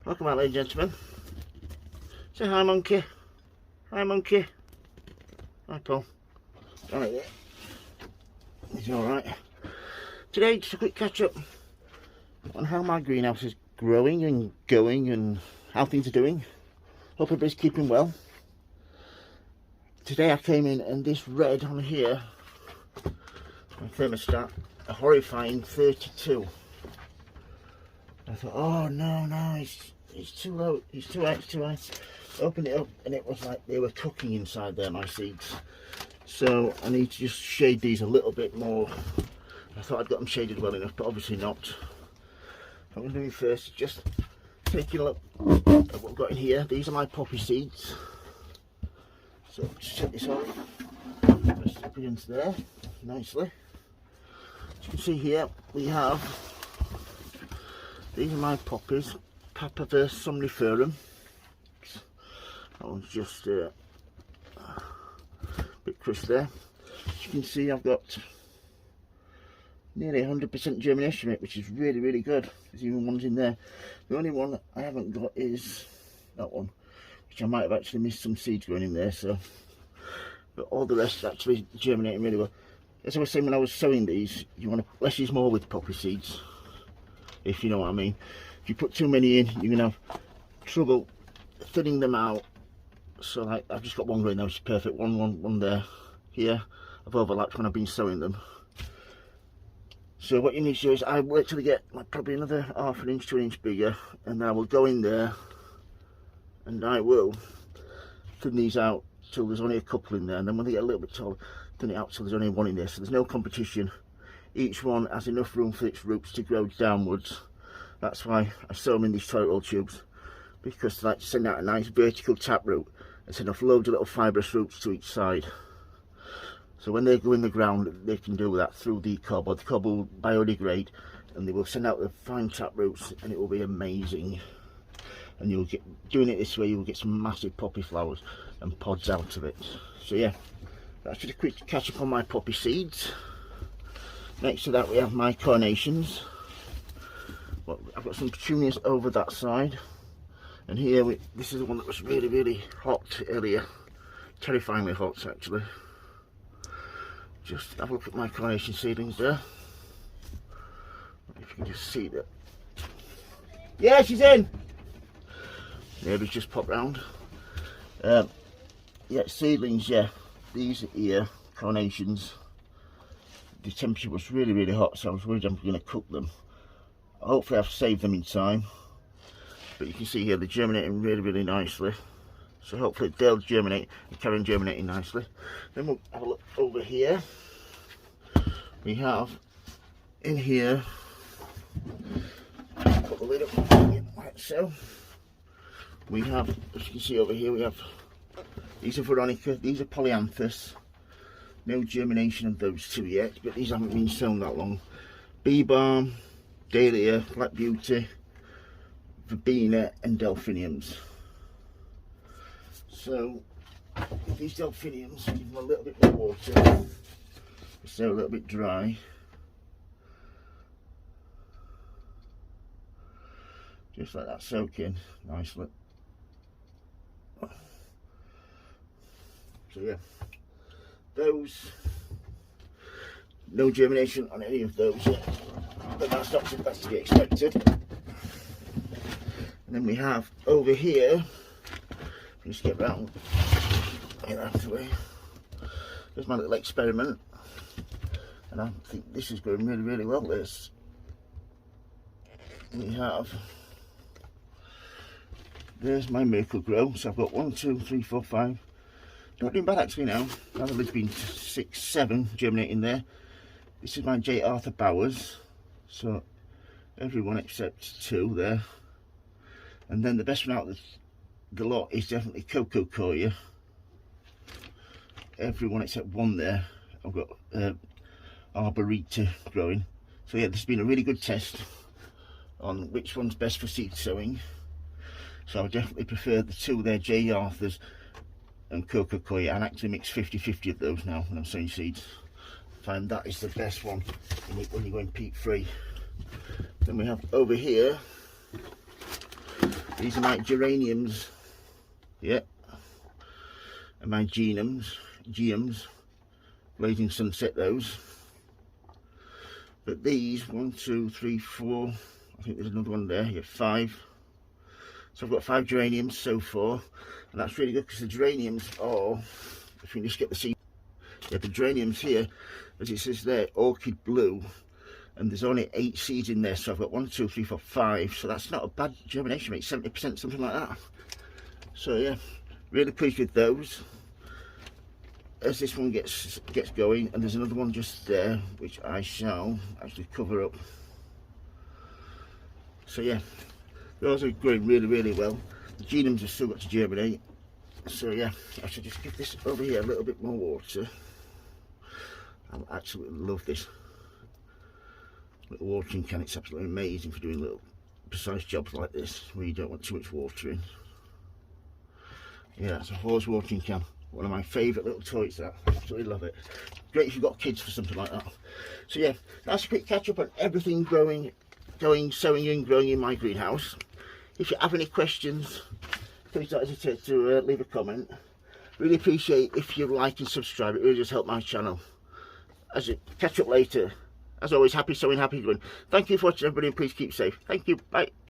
Welcome out, ladies and gentlemen. Say hi, monkey. Hi, monkey. Hi, Paul. Alright, yeah. He's alright. Today, just a quick catch up on how my greenhouse is growing and going and how things are doing. Hope everybody's keeping well. Today I came in and this red on here, my thermostat, a horrifying 32. I thought, oh no, it's too low, it's too high. Opened it up and it was like they were cooking inside there, my seeds. So I need to just shade these a little bit more. I thought I'd got them shaded well enough, but obviously not. What I'm doing first is just taking a look at what we've got in here. These are my poppy seeds. So just take this off, press it up against there nicely. As you can see here, we have, these are my poppies, Papaver somniferum. That one's just a bit crisp there. As you can see, I've got nearly 100% germination rate, which is really good. There's even ones in there. The only one I haven't got is that one, which I might have actually missed some seeds going in there. So, but all the rest is actually germinating really well. As I was saying when I was sowing these, you want to less is more with poppy seeds, if you know what I mean. If you put too many in, you're gonna have trouble thinning them out. So like I've just got one growing now, which is perfect. One there. Here I've overlapped when I've been sowing them. So what you need to do is I wait till they get like probably another half an inch to an inch bigger, and I will go in there and I will thin these out till there's only a couple in there, and then when they get a little bit taller, thin it out till there's only one in there, so there's no competition. Each one has enough room for its roots to grow downwards. That's why I sow them in these toilet roll tubes, because they like to send out a nice vertical tap root and send off loads of little fibrous roots to each side. So when they go in the ground, they can do that through the cob, or the cob will biodegrade and they will send out the fine tap roots, and it will be amazing. And you'll get, doing it this way, you'll get some massive poppy flowers and pods out of it. So yeah, that's just a quick catch up on my poppy seeds. Next to that we have my carnations. Well, I've got some petunias over that side, and here this is the one that was really hot earlier, terrifyingly hot actually. Just have a look at my carnation seedlings there. If you can just see that. Yeah, she's in. Neighbours just popped round. Yeah, seedlings, yeah. These here, carnations. The temperature was really hot, so I was worried I'm going to cook them. Hopefully I've saved them in time. But you can see here they're germinating really nicely. So hopefully they'll germinate and carry on germinating nicely. Then we'll have a look over here. We have in here, put the lid up like so. We have, as you can see over here, we have, these are Veronica, these are Polyanthus. No germination of those two yet, but these haven't been sown that long. Bee Balm, Dahlia, Black Beauty, Verbena and Delphiniums. So these Delphiniums, give them a little bit more water, because they're a little bit dry. Just let that soak in nicely. So yeah, those, no germination on any of those yet, but that's to be expected. And then we have over here, just get round, get out of the way. There's my little experiment, and I think this is going really well. This we have, there's my Miracle Grow. So I've got 1, 2, 3, 4, 5. Not doing bad actually now. Now there's been 6, 7 germinating there. This is my J. Arthur Bowers. So everyone except 2 there. And then the best one out of the lot is definitely Coco Coir. Everyone except 1 there. I've got Arboreta growing. So yeah, this has been a really good test on which one's best for seed sowing. So I definitely prefer the 2 there, J. Arthur's and Coco Coir, and actually mix 50-50 of those now when I'm sowing seeds. I find that is the best one when you're going peat free. Then we have over here These are my geraniums, yeah, and my geums, Blazing Sunset those. But these, 1, 2, 3, 4, I think there's another one there, yeah, 5. So I've got 5 geraniums so far, and that's really good because the geraniums are, if you just get the seed, yeah, the geraniums here, as it says there, orchid blue, and there's only 8 seeds in there, so I've got 1, 2, 3, 4, 5, so that's not a bad germination rate, 70%, something like that. So yeah, really pleased with those. As this one gets going, and there's another one just there which I shall actually cover up. So yeah, those are growing really well. The geraniums have still got to germinate, so yeah, I should just give this over here a little bit more water. I absolutely love this little watering can. It's absolutely amazing for doing little precise jobs like this where you don't want too much water in. Yeah, it's a horse watering can. One of my favourite little toys, that. Absolutely love it. Great if you've got kids for something like that. So yeah, that's a quick catch up on everything sowing and growing in my greenhouse. If you have any questions, please don't hesitate to leave a comment. Really appreciate if you like and subscribe. It really does help my channel. As you catch up later, as always, happy sowing, happy growing. Thank you for watching, everybody, and please keep safe. Thank you. Bye.